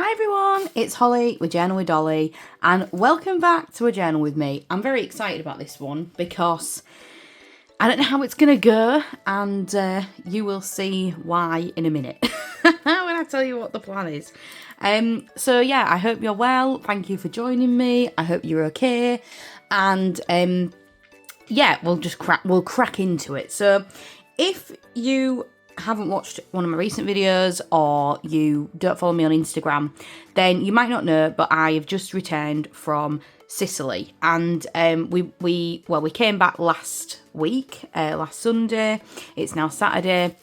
Hi everyone, it's Holly with Journal with Dolly and welcome back to A Journal with Me. I'm very excited about this one because I don't know how it's going to go and you will see why in a minute when I tell you what the plan is. So yeah, I hope you're well. Thank you for joining me. I hope you're okay. And yeah, we'll crack into it. So if you haven't watched one of my recent videos or you don't follow me on Instagram, then you might not know, but I have just returned from Sicily, and we came back last week, last Sunday. It's now Saturday.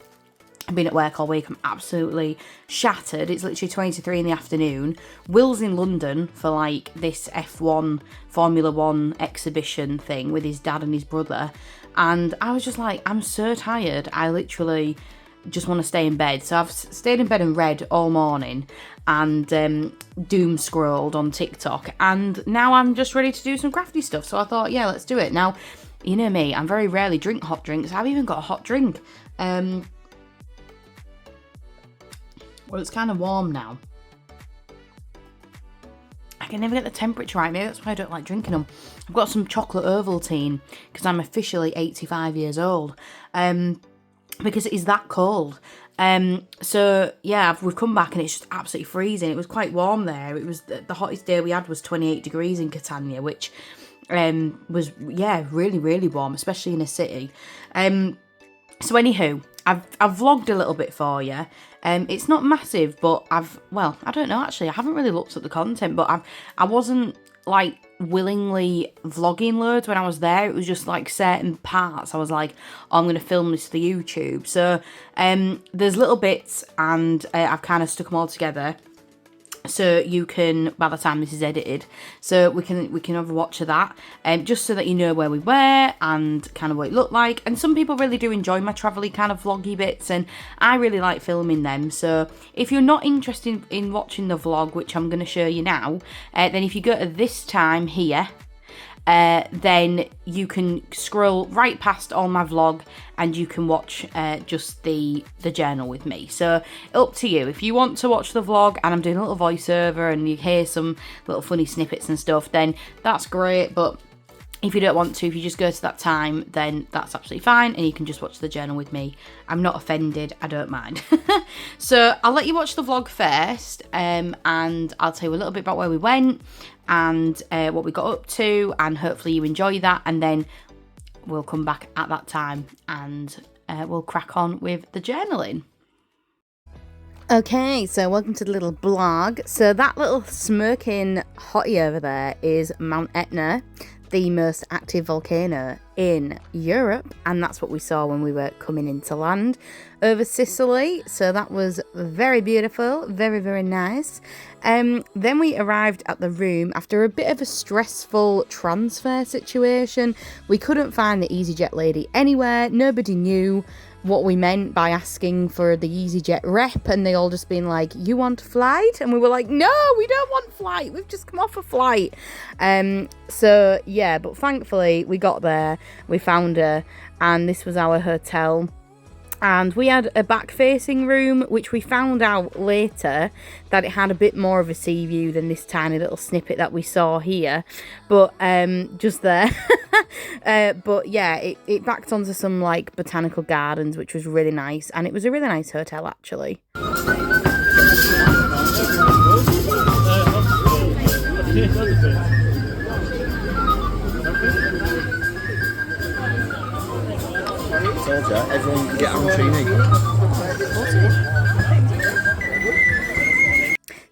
I've been at work all week. I'm absolutely shattered. It's literally 20 to 3 in the afternoon. Will's in London for like this F1 Formula 1 exhibition thing with his dad and his brother, and I was just like, I'm so tired. I literally just want to stay in bed. So I've stayed in bed and read all morning and doom scrolled on TikTok, and now I'm just ready to do some crafty stuff. So I thought, yeah, let's do it. Now, you know me, I very rarely drink hot drinks. I've even got a hot drink. Well, it's kind of warm now. I can never get the temperature right. Maybe that's why I don't like drinking them. I've got some chocolate Ovaltine because I'm officially 85 years old. Because it is that cold. So yeah, we've come back and it's just absolutely freezing. It was quite warm there. It was the hottest day we had was 28 degrees in Catania, which was, yeah, really, really warm, especially in a city. So anywho, I've vlogged a little bit for you. It's not massive, but I don't know actually. I haven't really looked at the content, but I wasn't like willingly vlogging loads when I was there. It was just like certain parts I was like, oh, I'm going to film this for YouTube. So there's little bits and I've kind of stuck them all together so you can, by the time this is edited, so we can have a watch of that, just so that you know where we were and kind of what it looked like. And some people really do enjoy my travel-y kind of vloggy bits, and I really like filming them. So if you're not interested in watching the vlog, which I'm going to show you now, then if you go to this time here, then you can scroll right past all my vlog and you can watch just the journal with me. So up to you. If you want to watch the vlog and I'm doing a little voiceover and you hear some little funny snippets and stuff, then that's great. But if you don't want to, if you just go to that time, then that's absolutely fine and you can just watch the journal with me. I'm not offended, I don't mind. So I'll let you watch the vlog first, and I'll tell you a little bit about where we went and what we got up to, and hopefully you enjoy that, and then we'll come back at that time and we'll crack on with the journaling. Okay, so welcome to the little blog. So that little smirking hottie over there is Mount Etna, the most active volcano in Europe, and that's what we saw when we were coming into land over Sicily. So that was very beautiful, very, very nice. Then we arrived at the room after a bit of a stressful transfer situation. We couldn't find the EasyJet lady anywhere. Nobody knew what we meant by asking for the EasyJet rep, and they all just been like, you want flight? And we were like, no, we don't want flight, we've just come off a flight. So yeah, but thankfully we got there, we found her, and this was our hotel. And we had a back-facing room, which we found out later that it had a bit more of a sea view than this tiny little snippet that we saw here. But just there. But yeah, it backed onto some like botanical gardens, which was really nice. And it was a really nice hotel, actually. Everyone can get arancini.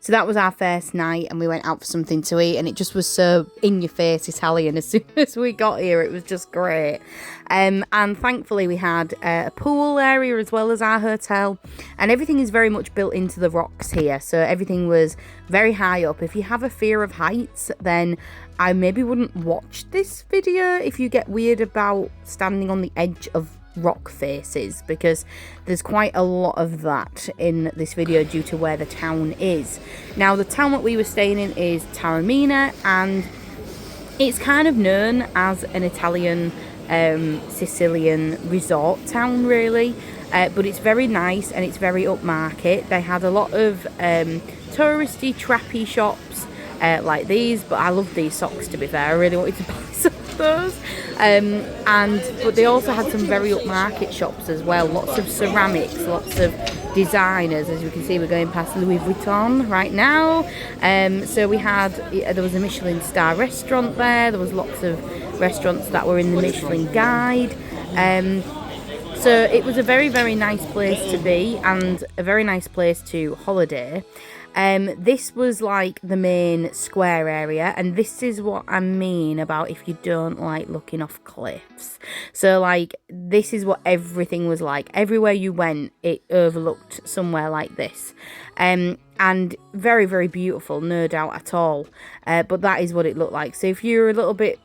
So that was our first night, and we went out for something to eat, and it just was so in your face Italian as soon as we got here. It was just great. And thankfully we had a pool area as well as our hotel, and everything is very much built into the rocks here, so everything was very high up. If you have a fear of heights, then I maybe wouldn't watch this video if you get weird about standing on the edge of rock faces, because there's quite a lot of that in this video due to where the town is. Now, the town that we were staying in is Taormina, and it's kind of known as an Italian Sicilian resort town, really. but it's very nice and it's very upmarket. They had a lot of touristy, trappy shops like these, but I love these socks, to be fair. I really wanted to buy some of those. But they also had some very upmarket shops as well. Lots of ceramics, lots of designers. As we can see, we're going past Louis Vuitton right now. So there was a Michelin star restaurant there. There was lots of restaurants that were in the Michelin guide. So it was a very, very nice place to be and a very nice place to holiday. This was like the main square area, and this is what I mean about if you don't like looking off cliffs. So like this is what everything was like. Everywhere you went, it overlooked somewhere like this. And very, very beautiful, no doubt at all. But that is what it looked like. So if you're a little bit,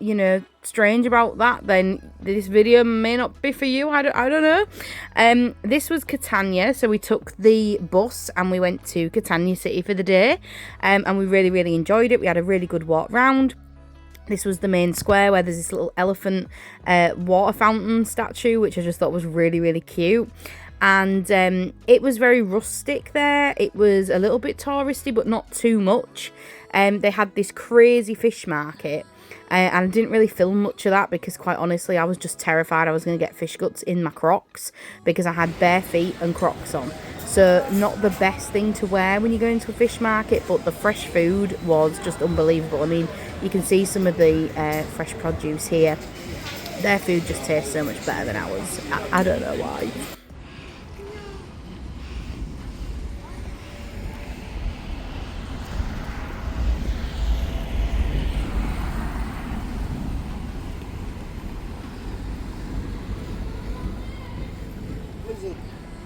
strange about that, then this video may not be for you. I don't know. This was Catania, so we took the bus and we went to Catania City for the day. And we really, really enjoyed it. We had a really good walk round. This was the main square where there's this little elephant water fountain statue, which I just thought was really, really cute. And it was very rustic there. It was a little bit touristy, but not too much. They had this crazy fish market. And I didn't really film much of that because, quite honestly, I was just terrified I was going to get fish guts in my Crocs because I had bare feet and Crocs on. So not the best thing to wear when you go into a fish market, but the fresh food was just unbelievable. I mean, you can see some of the fresh produce here. Their food just tastes so much better than ours. I don't know why.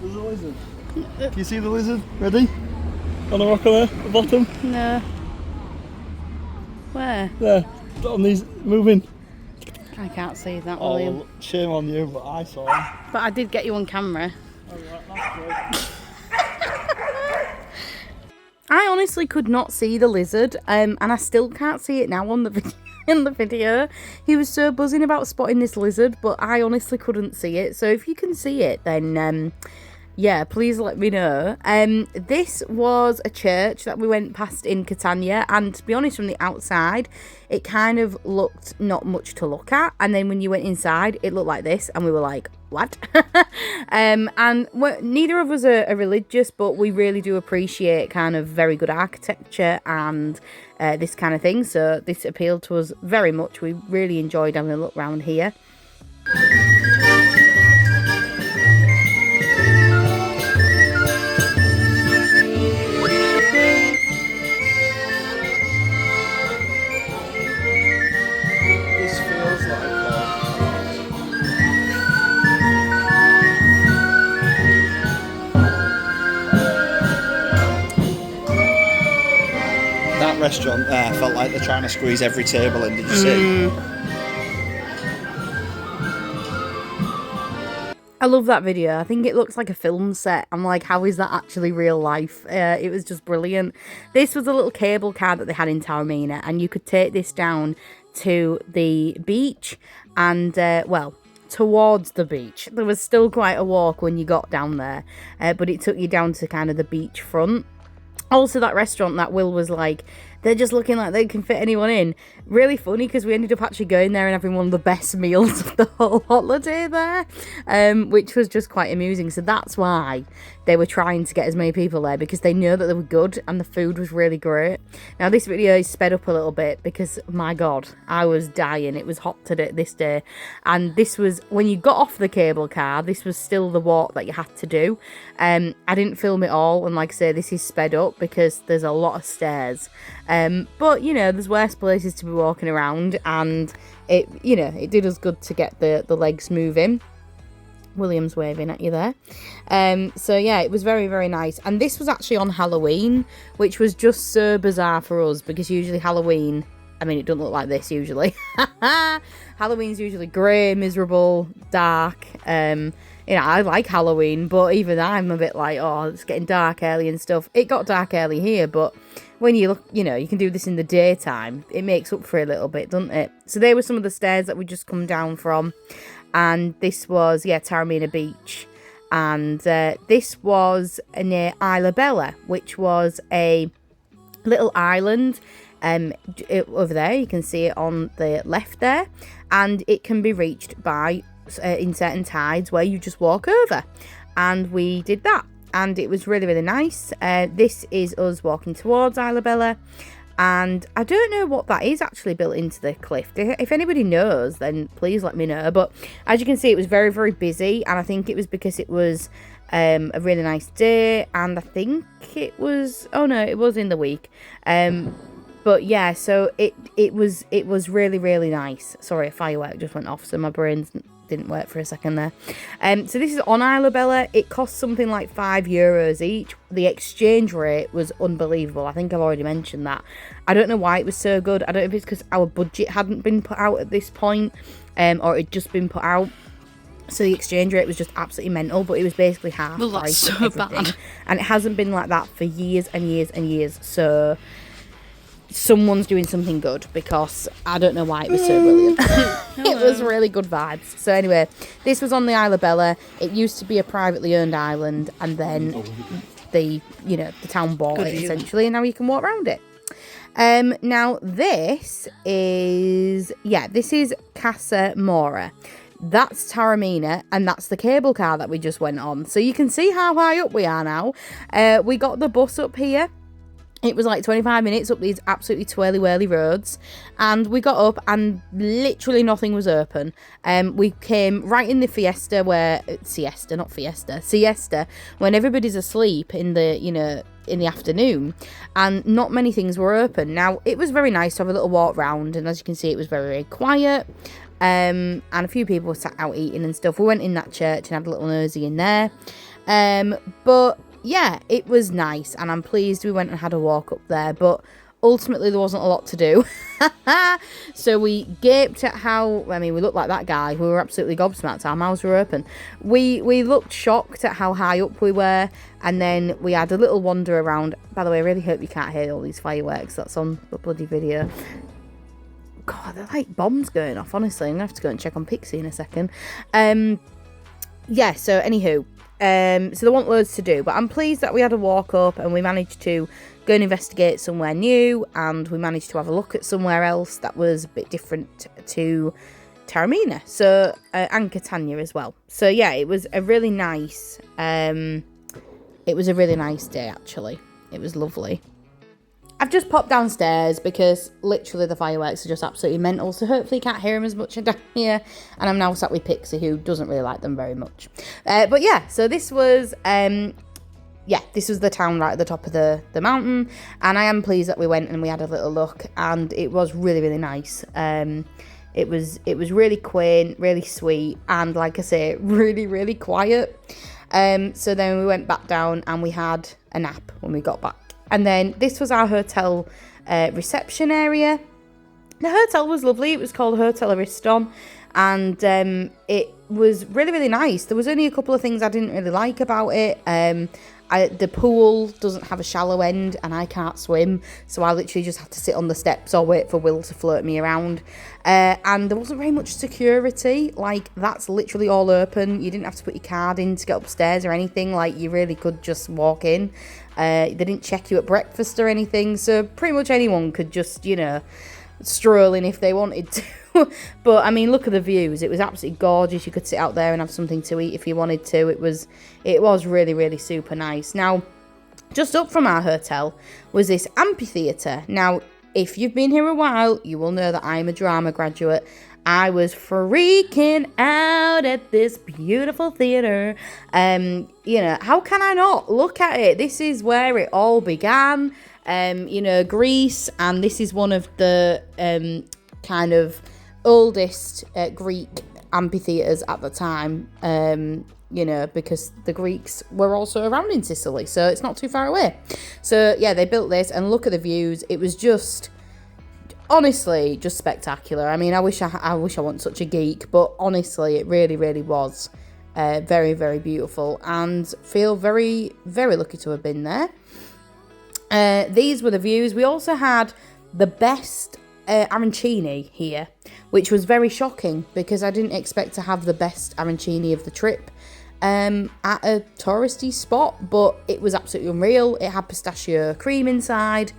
There's a lizard. Can you see the lizard? Ready? On the rock on the bottom? No. Where? There. On these, moving. I can't see that, Oh, William. shame on you, but I saw him. But I did get you on camera. Alright, that's I honestly could not see the lizard, and I still can't see it now on the video. In the video, he was so buzzing about spotting this lizard, but I honestly couldn't see it. So if you can see it, then yeah, please let me know. This was a church that we went past in Catania, and to be honest, from the outside, it kind of looked not much to look at. And then when you went inside, it looked like this, and we were like, what? And neither of us are religious, but we really do appreciate kind of very good architecture and this kind of thing. So this appealed to us very much. We really enjoyed having a look around here. This feels like that restaurant there felt like they're trying to squeeze every table in. Did you see? I love that video. I think it looks like a film set. I'm like, how is that actually real life? It was just brilliant. This was a little cable car that they had in Taormina, and you could take this down to the beach and, well, towards the beach. There was still quite a walk when you got down there, but it took you down to kind of the beach front. Also, that restaurant that Will was like, they're just looking like they can fit anyone in. Really funny because we ended up actually going there and having one of the best meals of the whole holiday there, which was just quite amusing. So that's why they were trying to get as many people there, because they know that they were good and the food was really great. Now this video is sped up a little bit because, my God, I was dying. It was hot today, this day. And this was, when you got off the cable car, this was still the walk that you had to do. I didn't film it all, and like I say, this is sped up because there's a lot of stairs. But, you know, there's worse places to be walking around, and it, you know, it did us good to get the legs moving. William's waving at you there. So yeah, it was very, very nice. And this was actually on Halloween, which was just so bizarre for us, because usually Halloween, I mean, it doesn't look like this usually. Halloween's usually grey, miserable, dark. You know, I like Halloween, but even I'm a bit like, oh, it's getting dark early and stuff. It got dark early here, but when you look, you know, you can do this in the daytime, it makes up for it a little bit, doesn't it? So they were some of the stairs that we just come down from. And this was, yeah, Taormina Beach. and this was near Isla Bella, which was a little island. Over there, you can see it on the left there, and it can be reached by in certain tides where you just walk over, and we did that, and it was really, really nice. This is us walking towards Isla Bella, and I don't know what that is actually built into the cliff. If anybody knows, then please let me know. But as you can see, it was very, very busy, and I think it was because it was a really nice day, and I think it was, oh no, it was in the week. But yeah, so it was really, really nice. Sorry, a firework just went off, so my brain didn't work for a second there. So this is on Isla Bella. It cost something like €5 each. The exchange rate was unbelievable. I think I've already mentioned that. I don't know why it was so good. I don't know if it's because our budget hadn't been put out at this point, or it had just been put out. So the exchange rate was just absolutely mental, but it was basically half Well, that's price of so everything. bad. And it hasn't been like that for years and years and years. So someone's doing something good, because I don't know why it was so brilliant. It was really good vibes. So anyway, this was on the Isla Bella. It used to be a privately owned island, and then the town bought it essentially, and now you can walk around it. Now this is Casa Mora. That's Taormina, and that's the cable car that we just went on. So you can see how high up we are now. We got the bus up here. It was like 25 minutes up these absolutely twirly-whirly roads, and we got up and literally nothing was open. We came right in the siesta, when everybody's asleep in the afternoon, and not many things were open. Now, it was very nice to have a little walk round, and as you can see, it was very, very quiet. And a few people were sat out eating and stuff. We went in that church and had a little nosy in there. But yeah, it was nice, and I'm pleased we went and had a walk up there, but ultimately there wasn't a lot to do. So we gaped at we looked like that guy. We were absolutely gobsmacked. Our mouths were open. We looked shocked at how high up we were, and then we had a little wander around. By the way, I really hope you can't hear all these fireworks that's on the bloody video. God, they're like bombs going off, honestly. I'm going to have to go and check on Pixie in a second. Yeah, so anywho. So there weren't loads to do, but I'm pleased that we had a walk up and we managed to go and investigate somewhere new, and we managed to have a look at somewhere else that was a bit different to Taormina, so and Catania as well. So yeah, it was a really nice day actually. It was lovely. I've just popped downstairs because literally the fireworks are just absolutely mental, so hopefully you can't hear them as much down here, and I'm now sat with Pixie, who doesn't really like them very much. But yeah, so this was the town right at the top of the mountain, and I am pleased that we went and we had a little look, and it was really, really nice. It was really quaint, really sweet, and like I say, really, really quiet. So then we went back down and we had a nap when we got back. And then this was our hotel reception area. The hotel was lovely. It was called Hotel Ariston, and it was really, really nice. There was only a couple of things I didn't really like about it. The pool doesn't have a shallow end, and I can't swim, so I literally just had to sit on the steps or wait for Will to float me around. And there wasn't very much security. Like, that's literally all open. You didn't have to put your card in to get upstairs or anything. Like, you really could just walk in. They didn't check you at breakfast or anything, so pretty much anyone could just, stroll in if they wanted to. But I mean, look at the views. It was absolutely gorgeous. You could sit out there and have something to eat if you wanted to. It was really, really super nice. Now, just up from our hotel was this amphitheatre. Now, if you've been here a while, you will know that I'm a drama graduate. I was freaking out at this beautiful theatre. How can I not look at it? This is where it all began. Greece, and this is one of the kind of oldest Greek amphitheatres at the time, because the Greeks were also around in Sicily, so it's not too far away. So yeah, they built this, and look at the views. It was just, honestly, just spectacular. I mean, I wish I wasn't such a geek, but honestly, it really, really was very, very beautiful, and feel very, very lucky to have been there. These were the views. We also had the best arancini here, which was very shocking because I didn't expect to have the best arancini of the trip. at a touristy spot, but it was absolutely unreal. It had pistachio cream inside.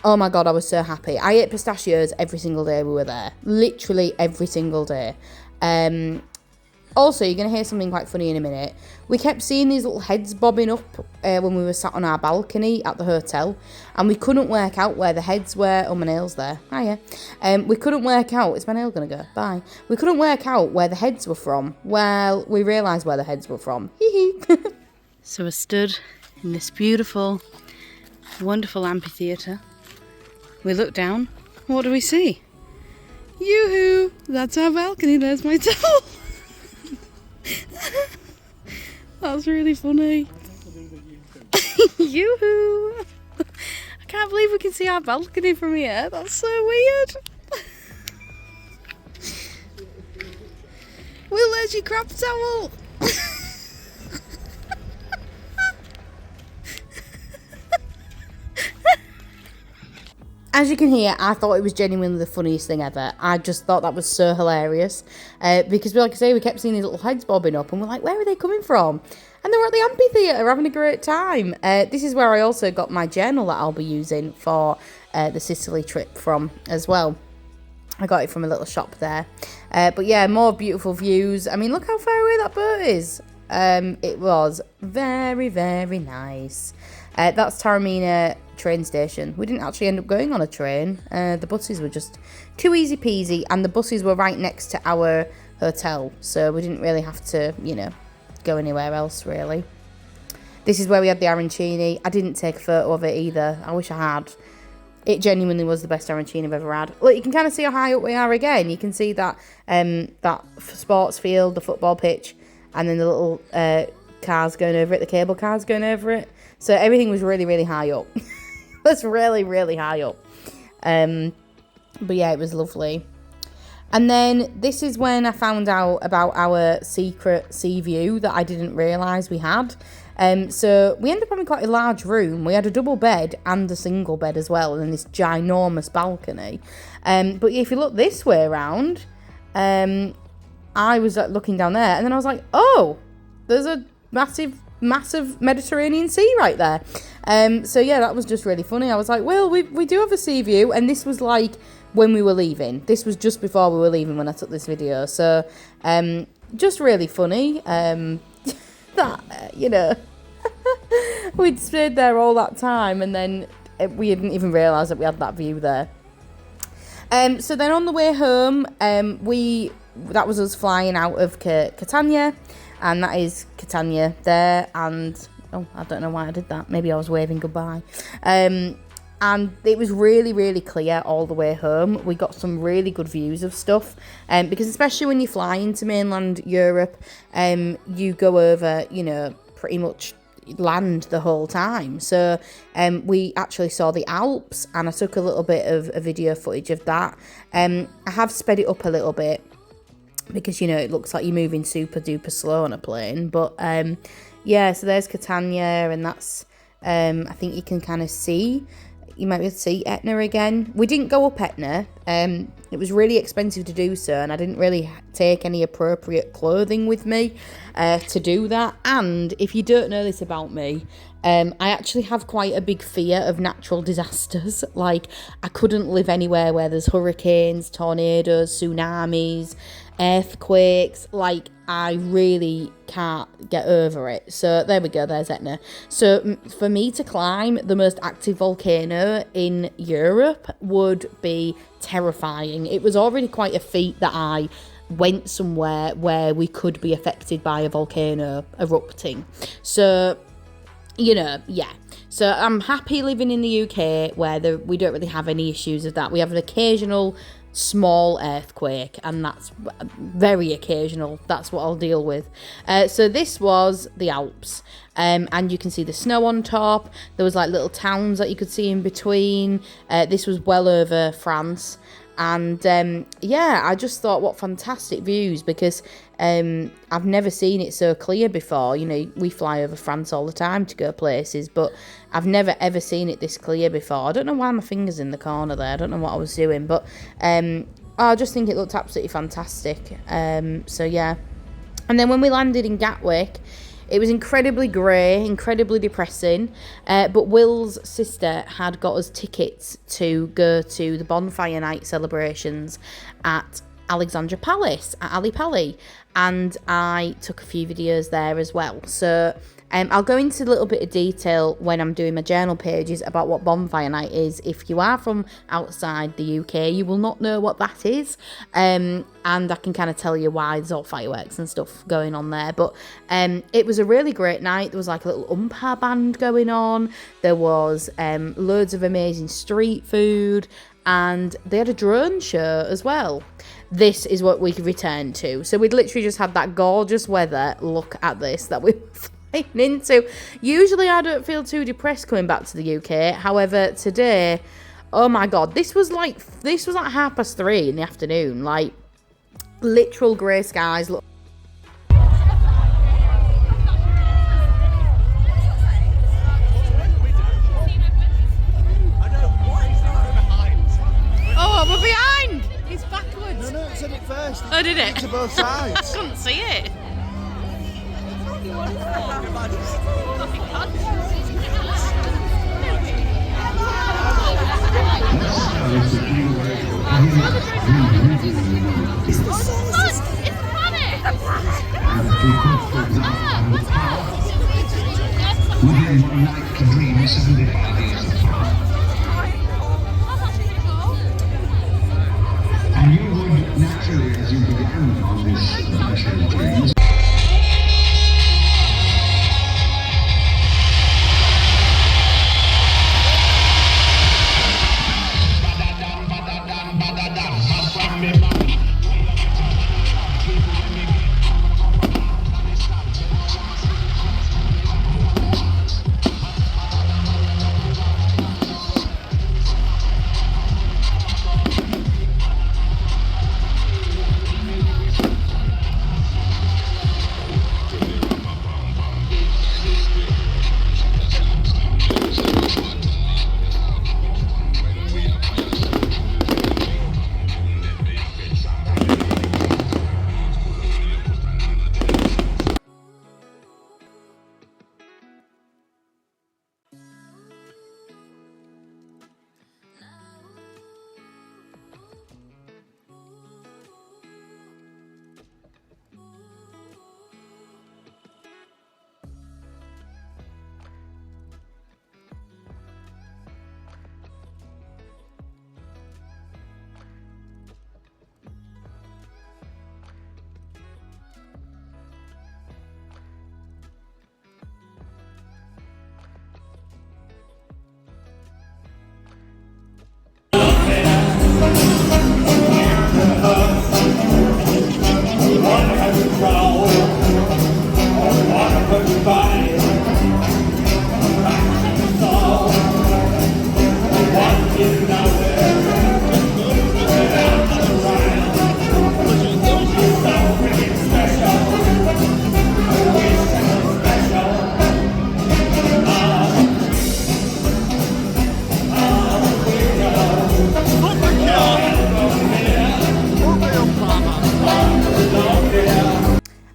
Oh my god, I was so happy. I ate pistachios every single day we were there. Literally every single day. Also, you're going to hear something quite funny in a minute. We kept seeing these little heads bobbing up when we were sat on our balcony at the hotel, and we couldn't work out where the heads were. Oh, my nail's there. Hiya. We couldn't work out. Is my nail going to go? Bye. We couldn't work out where the heads were from. Well, we realised where the heads were from. So I stood in this beautiful, wonderful amphitheatre. We look down. What do we see? Yoo-hoo! That's our balcony. There's my towel. That's really funny. Yoo-hoo! I can't believe we can see our balcony from here. That's so weird. Will, there's your crab towel. As you can hear, I thought it was genuinely the funniest thing ever. I just thought that was so hilarious. Because, like I say, we kept seeing these little heads bobbing up and we're like, where are they coming from? And they were at the amphitheatre having a great time. This is where I also got my journal that I'll be using for the Sicily trip from as well. I got it from a little shop there. But yeah, more beautiful views. I mean, look how far away that boat is. It was very, very nice. That's Taormina train station. We didn't actually end up going on a train. The buses were just too easy peasy, and the buses were right next to our hotel, so we didn't really have to, you know, go anywhere else really. This is where we had the arancini. I didn't take a photo of it either. I wish I had. It genuinely was the best arancini I've ever had. Look, you can kind of see how high up we are again. You can see that that sports field, the football pitch, and then the little cars going over it, the cable cars going over it. So everything was really, really high up. It was really, really high up. But yeah, it was lovely. And then this is when I found out about our secret sea view that I didn't realise we had. So we ended up having quite a large room. We had a double bed and a single bed as well, and then this ginormous balcony. But if you look this way around, I was looking down there, and then I was like, oh, there's a massive Mediterranean Sea right there. So yeah, that was just really funny. I was like, well, we do have a sea view, and this was like when we were leaving. This was just before we were leaving when I took this video. So just really funny. That, you know, we'd stayed there all that time, and then we didn't even realise that we had that view there. So then on the way home, that was us flying out of Catania, and that is Catania there, and oh, I don't know why I did that. Maybe I was waving goodbye. And it was really, really clear all the way home. We got some really good views of stuff, because especially when you fly into mainland Europe, you go over, you know, pretty much land the whole time. So we actually saw the Alps, and I took a little bit of a video footage of that. I have sped it up a little bit because, you know, it looks like you're moving super duper slow on a plane. But yeah, so there's Catania, and that's I think you can kind of see. You might be able to see Etna again. We didn't go up Etna. It was really expensive to do so, and I didn't really take any appropriate clothing with me to do that. And if you don't know this about me, I actually have quite a big fear of natural disasters. Like, I couldn't live anywhere where there's hurricanes, tornadoes, tsunamis, earthquakes. Like, I really can't get over it. So there we go, there's Etna. So for me to climb the most active volcano in Europe would be terrifying. It was already quite a feat that I went somewhere where we could be affected by a volcano erupting. So, you know, yeah. So I'm happy living in the UK where we don't really have any issues of that. We have an occasional small earthquake, and that's very occasional. That's what I'll deal with. So this was the Alps, and you can see the snow on top. There was like little towns that you could see in between. This was well over France, and yeah, I just thought, what fantastic views, because I've never seen it so clear before. You know, we fly over France all the time to go places, but I've never ever seen it this clear before. I don't know why my finger's in the corner there. I don't know what I was doing, but I just think it looked absolutely fantastic. So yeah, And then when we landed in Gatwick, it was incredibly grey, incredibly depressing, but Will's sister had got us tickets to go to the bonfire night celebrations at Alexandra Palace, at Ali Pali, and I took a few videos there as well. So I'll go into a little bit of detail when I'm doing my journal pages about what bonfire night is. If you are from outside the UK, you will not know what that is, and I can kind of tell you why there's all fireworks and stuff going on there. But it was a really great night. There was like a little umpire band going on. There was loads of amazing street food, and they had a drone show as well. This is what we returned to. So we'd literally just had that gorgeous weather. Look at this that we were into. Usually I don't feel too depressed coming back to the UK. However, today, oh my god, this was like 3:30 in the afternoon. Like literal grey skies. Look. Oh, we're behind. It's backwards. No, it said it first. Oh, did it? To both sides. I couldn't see it. And you would naturally, as you began on this adventure of dreams,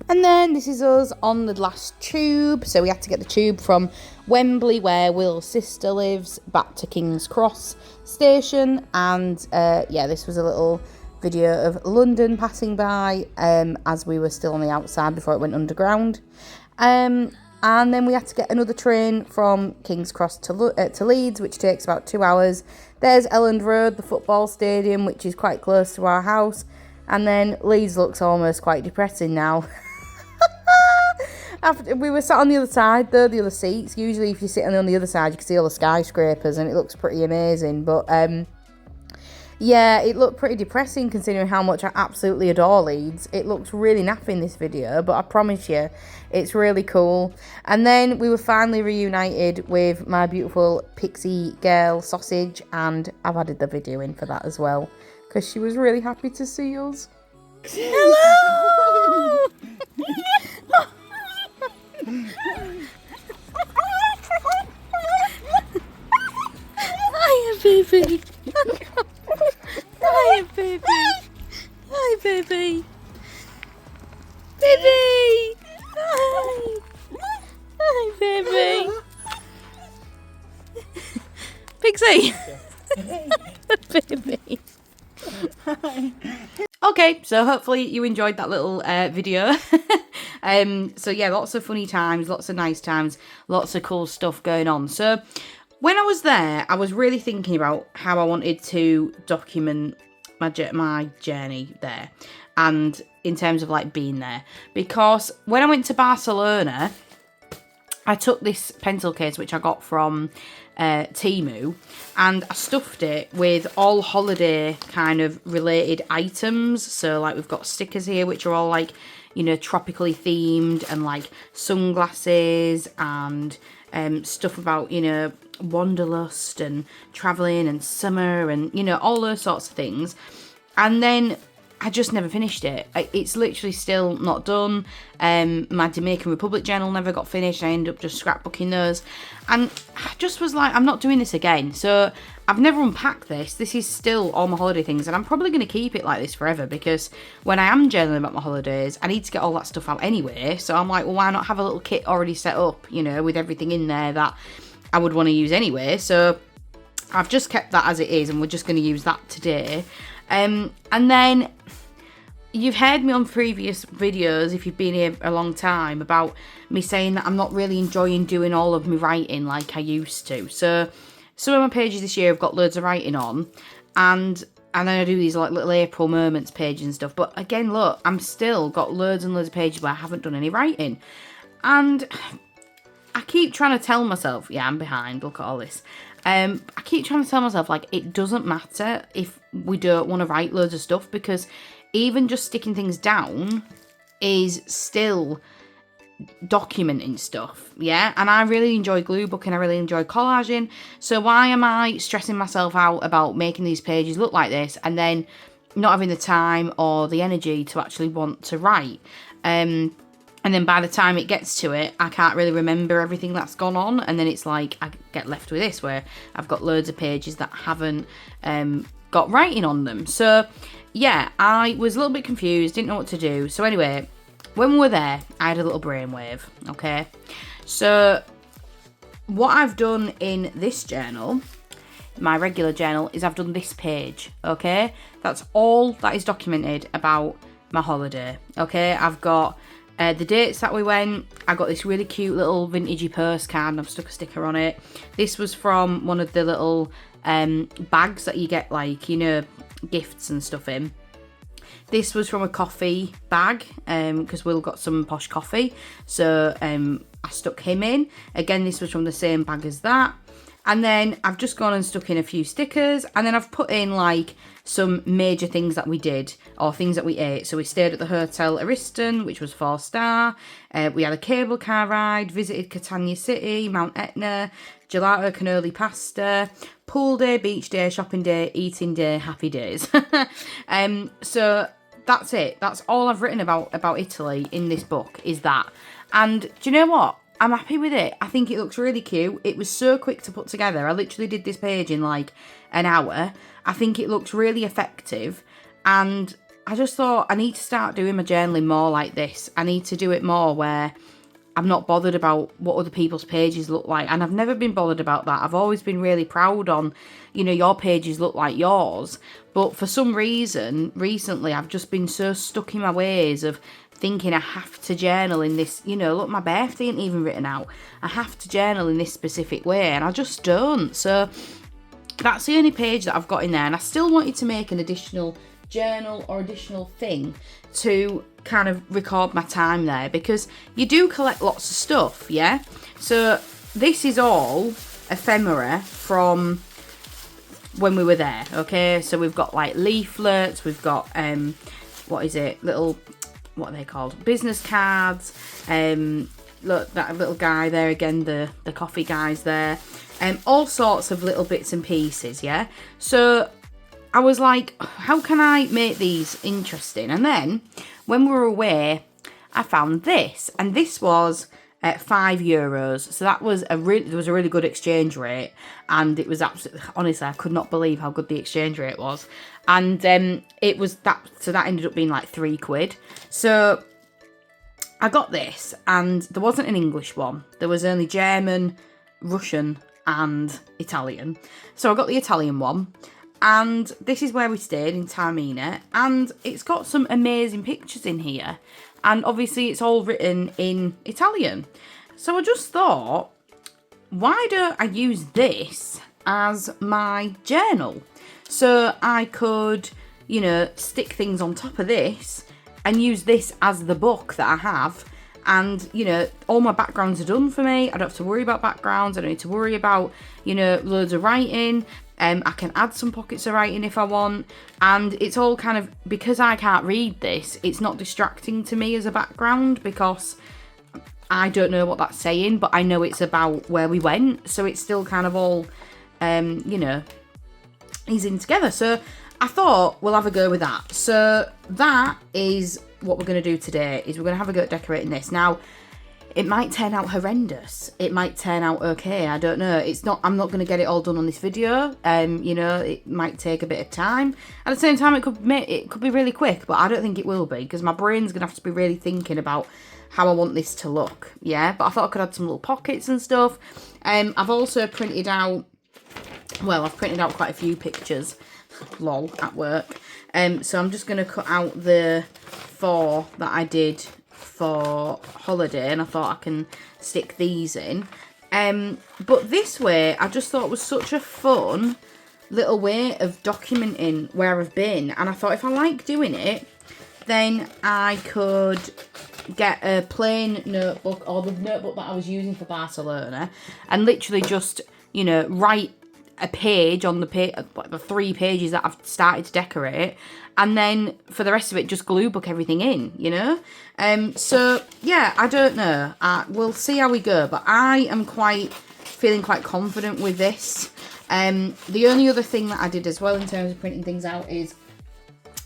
And then this is us on the last tube. So we had to get the tube from Wembley, where Will's sister lives, back to King's Cross station. And yeah, this was a little video of London passing by as we were still on the outside before it went underground. And then we had to get another train from King's Cross to Leeds, which takes about 2 hours. There's Elland Road, the football stadium, which is quite close to our house. And then Leeds looks almost quite depressing now. After we were sat on the other side, though, the other seats. Usually if you sit on the other side, you can see all the skyscrapers and it looks pretty amazing. But yeah, it looked pretty depressing considering how much I absolutely adore Leeds. It looks really naff in this video, but I promise you, it's really cool. And then we were finally reunited with my beautiful pixie girl Sausage, and I've added the video in for that as well, because she was really happy to see us. Hello! Hiya, baby. Hiya, baby. Hi, baby. Baby! Hi! Hi, baby! Pixie! Baby! Okay, so hopefully you enjoyed that little video. So yeah, lots of funny times, lots of nice times, lots of cool stuff going on. So when I was there, I was really thinking about how I wanted to document my journey there, and in terms of like being there, because when I went to Barcelona, I took this pencil case which I got from Temu, and I stuffed it with all holiday kind of related items. So like we've got stickers here which are all like, you know, tropically themed, and like sunglasses and stuff about, you know, wanderlust and traveling and summer and, you know, all those sorts of things. And then I just never finished it. It's literally still not done. My Dominican Republic journal never got finished. I ended up just scrapbooking those. And I just was like, I'm not doing this again. So I've never unpacked this. This is still all my holiday things. And I'm probably going to keep it like this forever, because when I am journaling about my holidays, I need to get all that stuff out anyway. So I'm like, well, why not have a little kit already set up, you know, with everything in there that I would want to use anyway. So I've just kept that as it is, and we're just going to use that today. And then you've heard me on previous videos, if you've been here a long time, about me saying that I'm not really enjoying doing all of my writing like I used to. So some of my pages this year have got loads of writing on, and then I do these like little April moments pages and stuff. But again, look, I'm still got loads and loads of pages where I haven't done any writing. And I keep trying to tell myself, yeah, I'm behind, look at all this. I keep trying to tell myself, like, it doesn't matter if we don't want to write loads of stuff, because even just sticking things down is still documenting stuff, yeah? And I really enjoy glue booking, I really enjoy collaging, so why am I stressing myself out about making these pages look like this and then not having the time or the energy to actually want to write? And then by the time it gets to it, I can't really remember everything that's gone on. And then it's like, I get left with this, where I've got loads of pages that haven't got writing on them. So yeah, I was a little bit confused, didn't know what to do. So anyway, when we were there, I had a little brainwave, okay? So what I've done in this journal, my regular journal, is I've done this page, okay? That's all that is documented about my holiday, okay? I've got the dates that we went. I got this really cute little vintagey postcard and I've stuck a sticker on it. This was from one of the little bags that you get, like, you know, gifts and stuff in. This was from a coffee bag, because Will got some posh coffee, so I stuck him in. Again, this was from the same bag as that. And then I've just gone and stuck in a few stickers, and then I've put in like some major things that we did, or things that we ate. So we stayed at the Hotel Ariston, which was 4-star. We had a cable car ride, visited Catania City, Mount Etna, gelato cannoli pasta, pool day, beach day, shopping day, eating day, happy days. So that's it. That's all I've written about Italy in this book, is that. And do you know what? I'm happy with it. I think it looks really cute. It was so quick to put together. I literally did this page in like an hour. I think it looks really effective. And I just thought I need to start doing my journaling more like this. I need to do it more where I'm not bothered about what other people's pages look like. And I've never been bothered about that. I've always been really proud on, you know, your pages look like yours. But for some reason, recently, I've just been so stuck in my ways of thinking I have to journal in this, you know, look, my birthday ain't even written out. I have to journal in this specific way, and I just don't. So that's the only page that I've got in there, and I still wanted to make an additional journal or additional thing to kind of record my time there, because you do collect lots of stuff, yeah? So this is all ephemera from when we were there, okay? So we've got like leaflets, we've got what is it, little, what are they called, business cards. Look, that little guy there again, the coffee guy's there, all sorts of little bits and pieces, yeah? So I was like, how can I make these interesting? And then when we were away, I found this, and this was at €5. So that was there was a really good exchange rate, and it was absolutely, honestly, I could not believe how good the exchange rate was. And it was that, so that ended up being like £3. So I got this, and there wasn't an English one. There was only German, Russian, and Italian. So I got the Italian one, and this is where we stayed in Taormina, and it's got some amazing pictures in here, and obviously it's all written in Italian. So I just thought, why don't I use this as my journal? So I could, you know, stick things on top of this and use this as the book that I have. And, you know, all my backgrounds are done for me. I don't have to worry about backgrounds. I don't need to worry about, you know, loads of writing. I can add some pockets of writing if I want. And it's all kind of, because I can't read this, it's not distracting to me as a background because I don't know what that's saying, but I know it's about where we went. So it's still kind of all, you know, easing together. So I thought we'll have a go with that. So that is what we're going to do today, is we're going to have a go at decorating this. Now, it might turn out horrendous. It might turn out okay. I don't know. I'm not going to get it all done on this video. You know, it might take a bit of time. At the same time, it could be really quick, but I don't think it will be because my brain's going to have to be really thinking about how I want this to look. Yeah, but I thought I could add some little pockets and stuff. I've also printed out, well, I've printed out quite a few pictures, lol, at work. So I'm just going to cut out the 4 that I did for holiday, and I thought I can stick these in. But this way, I just thought was such a fun little way of documenting where I've been, and I thought if I like doing it, then I could get a plain notebook or the notebook that I was using for Barcelona and literally just, you know, write a page on the 3 pages that I've started to decorate, and then for the rest of it just glue book everything in, you know. So yeah, I don't know, we'll see how we go, but I am feeling quite confident with this. The only other thing that I did as well in terms of printing things out is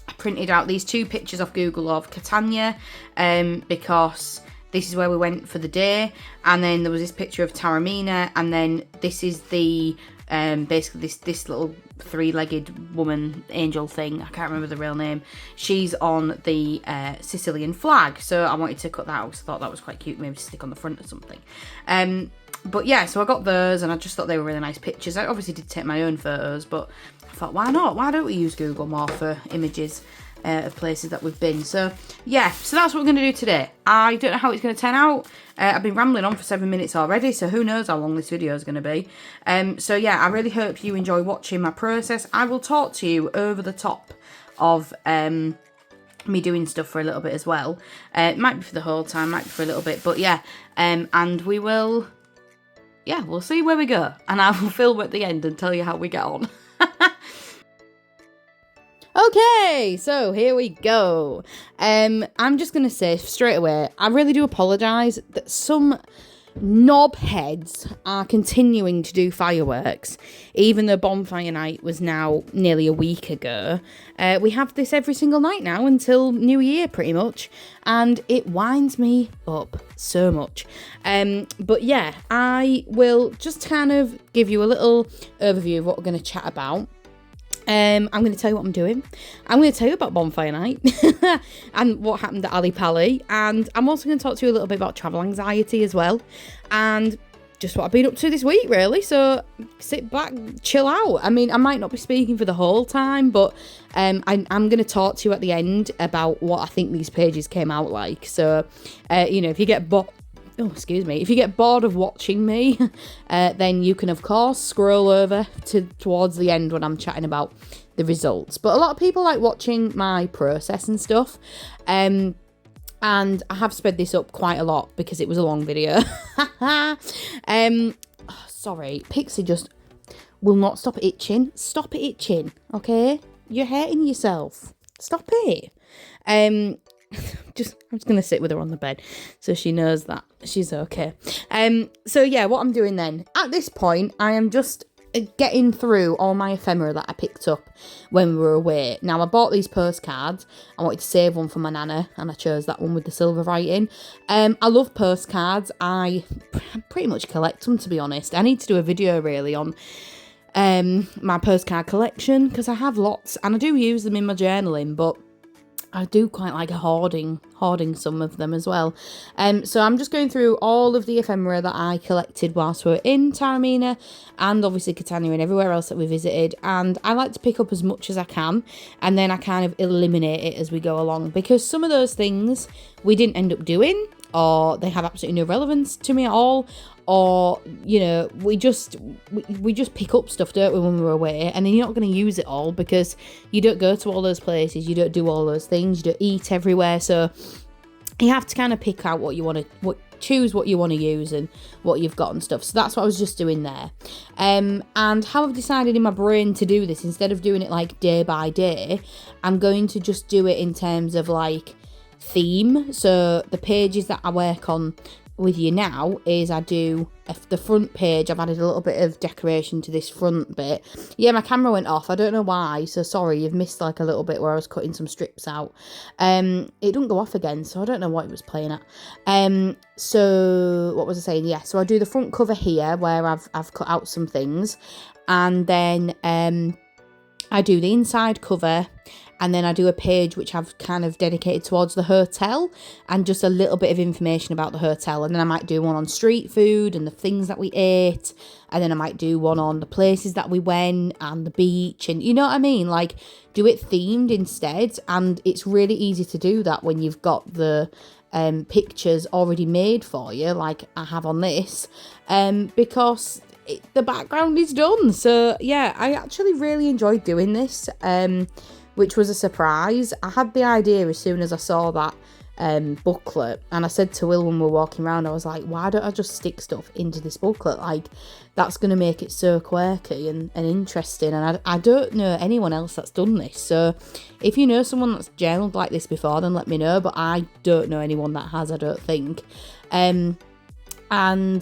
I printed out these 2 pictures off Google of Catania, because this is where we went for the day, and then there was this picture of Taormina, and then this is the basically this little 3-legged woman angel thing. I can't remember the real name. She's on the Sicilian flag, so I wanted to cut that out because I thought that was quite cute, maybe to stick on the front or something. But yeah, so I got those, and I just thought they were really nice pictures. I obviously did take my own photos, but I thought, why not? Why don't we use Google more for images of places that we've been? So yeah, so that's what we're going to do today. I don't know how it's going to turn out. I've been rambling on for 7 minutes already, so who knows how long this video is going to be. So yeah, I really hope you enjoy watching my process. I will talk to you over the top of me doing stuff for a little bit as well. It might be for the whole time, might be for a little bit, but yeah, and we will, yeah, we'll see where we go, and I will film at the end and tell you how we get on. Okay, so here we go. I'm just going to say straight away, I really do apologise that some knobheads are continuing to do fireworks, even though bonfire night was now nearly a week ago. We have this every single night now until New Year, pretty much, and it winds me up so much. But yeah, I will just kind of give you a little overview of what we're going to chat about. I'm going to tell you what I'm doing. I'm going to tell you about bonfire night and what happened at Ali Pali. And I'm also going to talk to you a little bit about travel anxiety as well. And just what I've been up to this week, really. So sit back, chill out. I mean, I might not be speaking for the whole time, but I'm going to talk to you at the end about what I think these pages came out like. So, you know, if you get if you get bored of watching me, then you can, of course, scroll over towards the end when I'm chatting about the results. But a lot of people like watching my process and stuff. And I have sped this up quite a lot because it was a long video. Sorry, Pixie just will not stop itching. Stop it itching, okay? You're hurting yourself. Stop it. I'm just going to sit with her on the bed so she knows that she's okay. So yeah, what I'm doing then, at this point, I am just getting through all my ephemera that I picked up when we were away. Now, I bought these postcards. I wanted to save one for my nana, and I chose that one with the silver writing. I love postcards. I pretty much collect them, to be honest. I need to do a video really on my postcard collection because I have lots and I do use them in my journaling, but I do quite like hoarding some of them as well. So I'm just going through all of the ephemera that I collected whilst we were in Taormina, and obviously Catania and everywhere else that we visited. And I like to pick up as much as I can, and then I kind of eliminate it as we go along, because some of those things we didn't end up doing, or they have absolutely no relevance to me at all, or, you know, we just pick up stuff, don't we, when we're away, and then you're not going to use it all because you don't go to all those places, you don't do all those things, you don't eat everywhere, so you have to kind of pick out what you want to, choose what you want to use and what you've got and stuff. So that's what I was just doing there. And how I've decided in my brain to do this, instead of doing it like day by day, I'm going to just do it in terms of like theme. So the pages that I work on with you now is I do the front page. I've added a little bit of decoration to this front bit. Yeah, my camera went off, I don't know why, so sorry, you've missed like a little bit where I was cutting some strips out. It didn't go off again, so I don't know what it was playing at. So what was I saying? Yeah, so I do the front cover here where I've cut out some things, and then I do the inside cover, and then I do a page which I've kind of dedicated towards the hotel and just a little bit of information about the hotel. And then I might do one on street food and the things that we ate. And then I might do one on the places that we went and the beach. And you know what I mean? Like, do it themed instead. And it's really easy to do that when you've got the pictures already made for you, like I have on this, because the background is done. So yeah, I actually really enjoyed doing this, which was a surprise. I had the idea as soon as I saw that booklet, and I said to Will when we were walking around, I was like, why don't I just stick stuff into this booklet? Like, that's going to make it so quirky and interesting, and I don't know anyone else that's done this. So if you know someone that's journaled like this before, then let me know, but I don't know anyone that has, I don't think. I'm going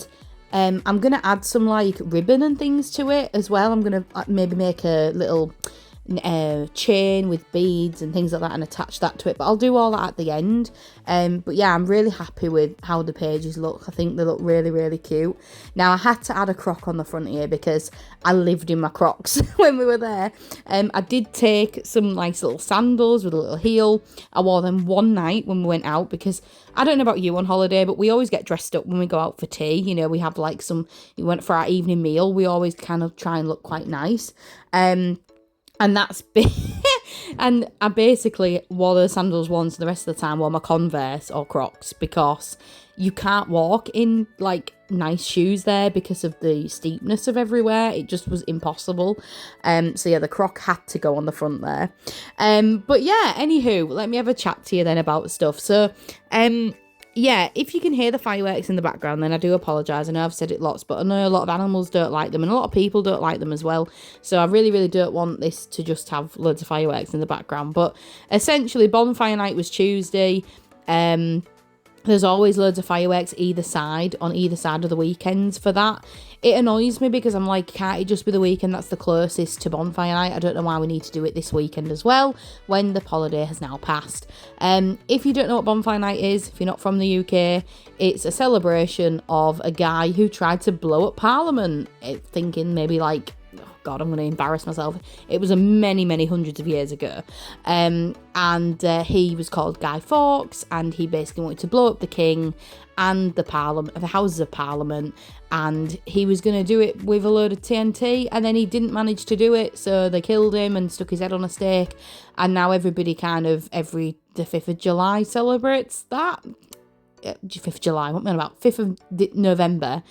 to add some like ribbon and things to it as well. I'm going to maybe make a little chain with beads and things like that and attach that to it, but I'll do all that at the end. But yeah, I'm really happy with how the pages look. I think they look really, really cute. Now, I had to add a croc on the front here because I lived in my Crocs when we were there. I did take some nice little sandals with a little heel. I wore them one night when we went out because I don't know about you on holiday, but we always get dressed up when we go out for tea. You know, we have like we went for our evening meal. We always kind of try and look quite nice. And that's and I basically wore those sandals once, and the rest of the time wore my Converse or Crocs, because you can't walk in like nice shoes there because of the steepness of everywhere. It just was impossible. So yeah, the Croc had to go on the front there. But yeah, anywho, let me have a chat to you then about stuff. So yeah, if you can hear the fireworks in the background, then I do apologise. I know I've said it lots, but I know a lot of animals don't like them, and a lot of people don't like them as well. So I really, really don't want this to just have loads of fireworks in the background. But essentially, bonfire night was Tuesday. There's always loads of fireworks on either side of the weekends for that. It annoys me because I'm like, can't it just be the weekend that's the closest to bonfire night? I don't know why we need to do it this weekend as well, when the holiday has now passed. If you don't know what bonfire night is, if you're not from the UK, it's a celebration of a guy who tried to blow up Parliament, thinking maybe like, God, I'm going to embarrass myself. It was many, many hundreds of years ago. And he was called Guy Fawkes, and he basically wanted to blow up the king and the Houses of Parliament, and he was going to do it with a load of TNT, and then he didn't manage to do it, so they killed him and stuck his head on a stake, and now everybody kind of the 5th of July celebrates that. 5th of July, what am I about? 5th of November.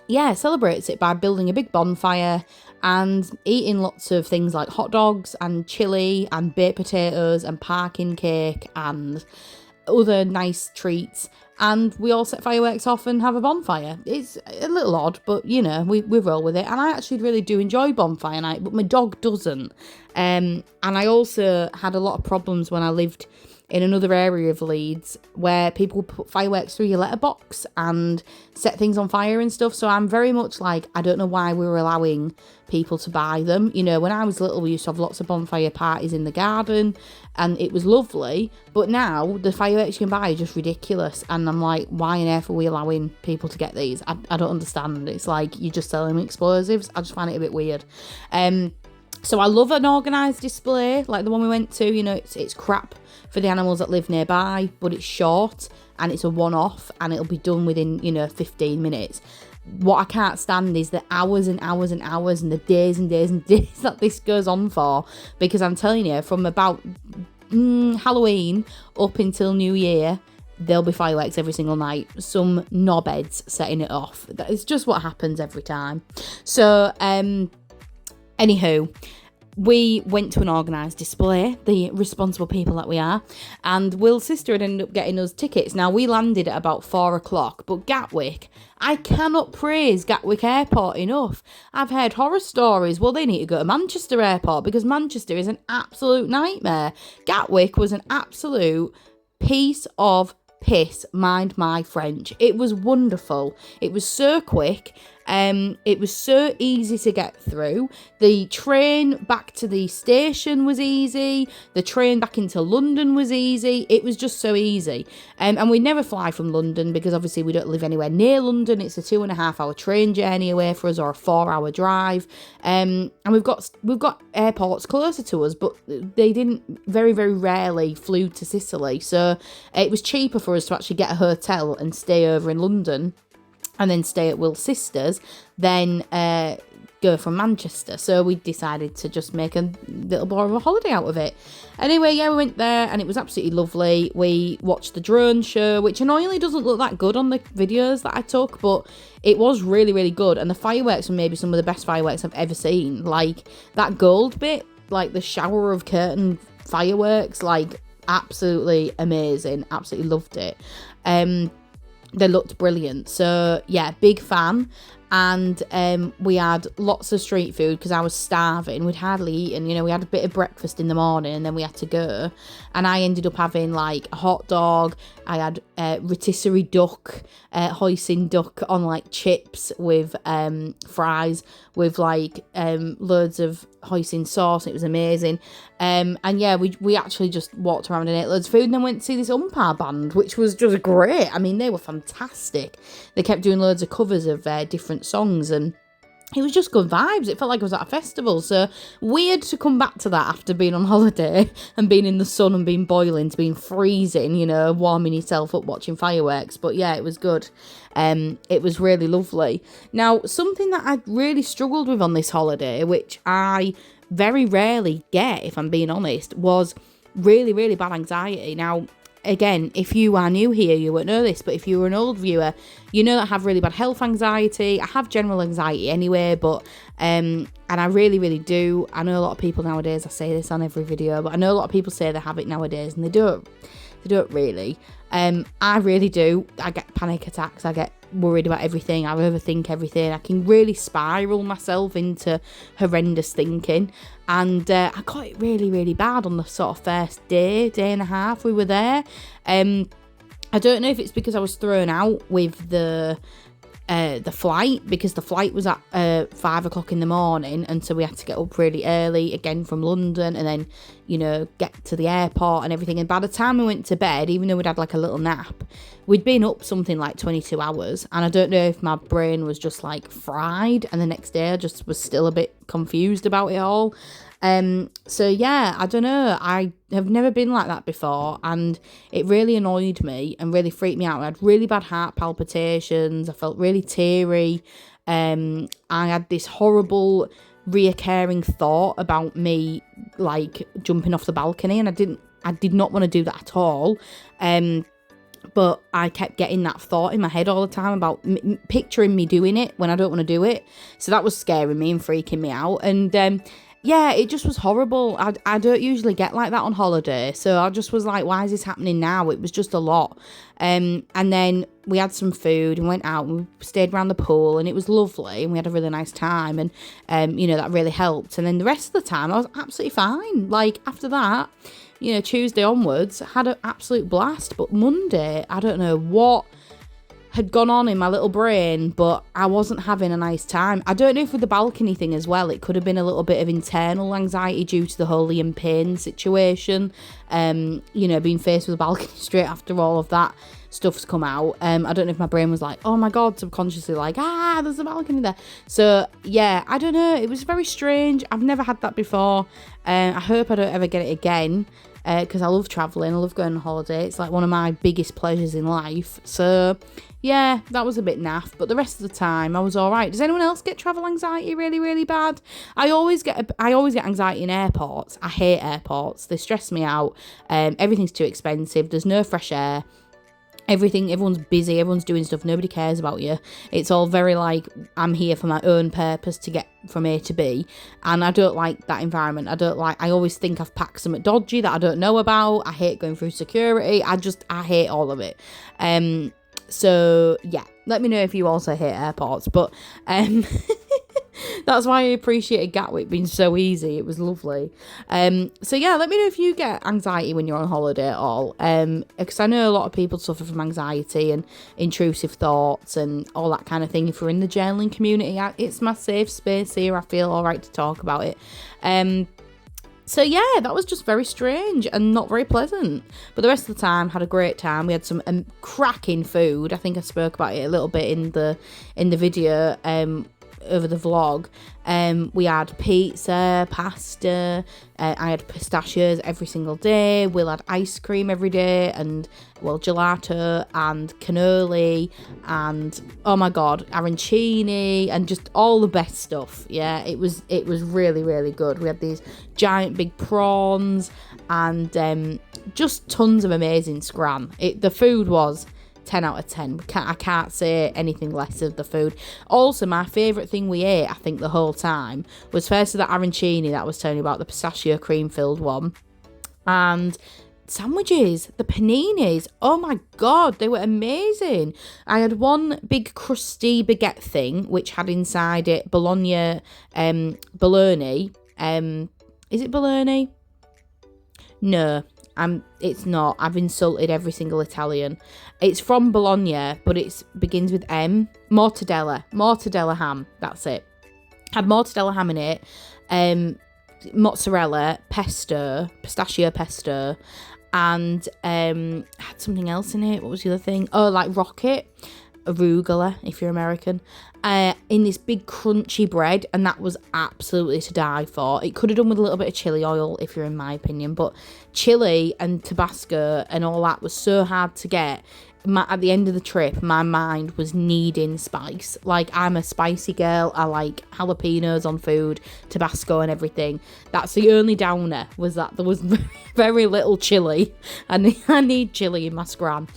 Yeah, celebrates it by building a big bonfire and eating lots of things like hot dogs and chili and baked potatoes and parking cake and other nice treats. And we all set fireworks off and have a bonfire. It's a little odd, but you know, we roll with it. And I actually really do enjoy bonfire night, but my dog doesn't. And I also had a lot of problems when I lived in another area of Leeds where people put fireworks through your letterbox and set things on fire and stuff. So I'm very much like, I don't know why we were allowing people to buy them. You know, when I was little, we used to have lots of bonfire parties in the garden and it was lovely. But now the fireworks you can buy are just ridiculous. And I'm like, why on earth are we allowing people to get these? I don't understand. It's like you're just selling explosives. I just find it a bit weird. So I love an organised display like the one we went to. You know, it's crap for the animals that live nearby, but it's short and it's a one-off and it'll be done within, 15 minutes. What I can't stand is the hours and hours and hours and the days and days and days that this goes on for, because I'm telling you, from about Halloween up until New Year, there'll be fireworks every single night. Some knobheads setting it off. It's just what happens every time. So, anywho, we went to an organised display, the responsible people that we are, and Will's sister had ended up getting us tickets. Now, we landed at about 4 o'clock, but Gatwick, I cannot praise Gatwick Airport enough. I've heard horror stories. Well, they need to go to Manchester Airport, because Manchester is an absolute nightmare. Gatwick was an absolute piece of piss, mind my French. It was wonderful. It was so quick. It was so easy to get through. The train back to the station was easy. The train back into London was easy. It was just so easy. And we never fly from London because obviously we don't live anywhere near London. It's a 2.5-hour train journey away for us, or a 4-hour drive. And we've got airports closer to us, but they didn't, very, very rarely flew to Sicily. So it was cheaper for us to actually get a hotel and stay over in London and then stay at Will's sister's, then go from Manchester. So we decided to just make a little more of a holiday out of it. Anyway, yeah, we went there and it was absolutely lovely. We watched the drone show, which annoyingly doesn't look that good on the videos that I took, but it was really, really good. And the fireworks were maybe some of the best fireworks I've ever seen. Like, that gold bit, like the shower of curtain fireworks, like, absolutely amazing. Absolutely loved it. They looked brilliant. So yeah, big fan. And we had lots of street food because I was starving. We'd hardly eaten, we had a bit of breakfast in the morning and then we had to go. And I ended up having like a hot dog. I had rotisserie duck, hoisin duck on like chips with fries with like loads of hoisin sauce. It was amazing. And yeah, we actually just walked around and ate loads of food and then went to see this umpire band, which was just great. I mean, they were fantastic. They kept doing loads of covers of different songs and it was just good vibes. It felt like I was at a festival. So weird to come back to that after being on holiday and being in the sun and being boiling to being freezing, warming yourself up watching fireworks. But yeah, it was good. It was really lovely. Now, something that I really struggled with on this holiday, which I very rarely get, if I'm being honest, was really, really bad anxiety. Now, again, if you are new here, you won't know this, but if you're an old viewer, you know that I have really bad health anxiety. I have general anxiety anyway, but and I really, really do. I know a lot of people nowadays, I say this on every video, but I know a lot of people say they have it nowadays, and they don't really. I really do. I get panic attacks. I get worried about everything. I overthink everything. I can really spiral myself into horrendous thinking. And I got it really, really bad on the sort of first day and a half we were there. I don't know if it's because I was thrown out with the flight, because the flight was at 5 o'clock in the morning, and so we had to get up really early again from London and then get to the airport and everything. And by the time we went to bed, even though we'd had like a little nap, we'd been up something like 22 hours, and I don't know if my brain was just like fried, and the next day I just was still a bit confused about it all. So yeah, I don't know. I have never been like that before, and it really annoyed me and really freaked me out. I had really bad heart palpitations. I felt really teary. I had this horrible reoccurring thought about me like jumping off the balcony, and I did not want to do that at all. But I kept getting that thought in my head all the time about picturing me doing it when I don't want to do it. So that was scaring me and freaking me out. And yeah, it just was horrible. I don't usually get like that on holiday. So I just was like, why is this happening now? It was just a lot. And then we had some food and went out and we stayed around the pool, and it was lovely and we had a really nice time, and that really helped. And then the rest of the time I was absolutely fine. Like after that, Tuesday onwards, had an absolute blast. But Monday, I don't know what had gone on in my little brain, but I wasn't having a nice time. I don't know if with the balcony thing as well, it could have been a little bit of internal anxiety due to the whole Liam Payne situation. Being faced with a balcony straight after all of that stuff's come out. I don't know if my brain was like, oh my God, subconsciously like, there's a balcony there. So yeah, I don't know. It was very strange. I've never had that before. I hope I don't ever get it again. Because I love travelling, I love going on holiday. It's like one of my biggest pleasures in life. So yeah, that was a bit naff, but the rest of the time I was all right. Does anyone else get travel anxiety really, really bad? I always get anxiety in airports. I hate airports. They stress me out. Everything's too expensive. There's no fresh air. Everyone's busy, everyone's doing stuff, nobody cares about you. It's all very like, I'm here for my own purpose to get from A to B, and I don't like that environment. I always think I've packed something dodgy that I don't know about. I hate going through security. I hate all of it. So yeah, let me know if you also hate airports, but that's why I appreciated Gatwick being so easy. It was lovely. So yeah, let me know if you get anxiety when you're on holiday at all. Because I know a lot of people suffer from anxiety and intrusive thoughts and all that kind of thing. If you're in the journaling community, it's my safe space here. I feel all right to talk about it. So yeah, that was just very strange and not very pleasant. But the rest of the time, had a great time. We had some cracking food. I think I spoke about it a little bit in the video over the vlog. We had pizza, pasta. I had pistachios every single day. Will had ice cream every day, and gelato and cannoli, and oh my God, arancini, and just all the best stuff. Yeah, it was really, really good. We had these giant big prawns and just tons of amazing scran. The food was 10 out of 10. I can't say anything less of the food. Also, my favourite thing we ate, I think, the whole time was first of that arancini that I was telling you about, the pistachio cream filled one, and sandwiches, the paninis. Oh my God, they were amazing. I had one big crusty baguette thing which had inside it bologna. Is it bologna? No, it's not. I've insulted every single Italian. It's from Bologna, but it begins with M. Mortadella ham. That's it. Had mortadella ham in it. Mozzarella, pesto, pistachio pesto, and had something else in it. What was the other thing? Oh, like rocket, arugula, if you're American, in this big crunchy bread, and that was absolutely to die for. It could have done with a little bit of chili oil, if you're in my opinion, but chili and Tabasco and all that was so hard to get. At the end of the trip, my mind was needing spice. Like, I'm a spicy girl. I like jalapenos on food, Tabasco and everything. That's the only downer, was that there was very little chili, and I need chili in my scran.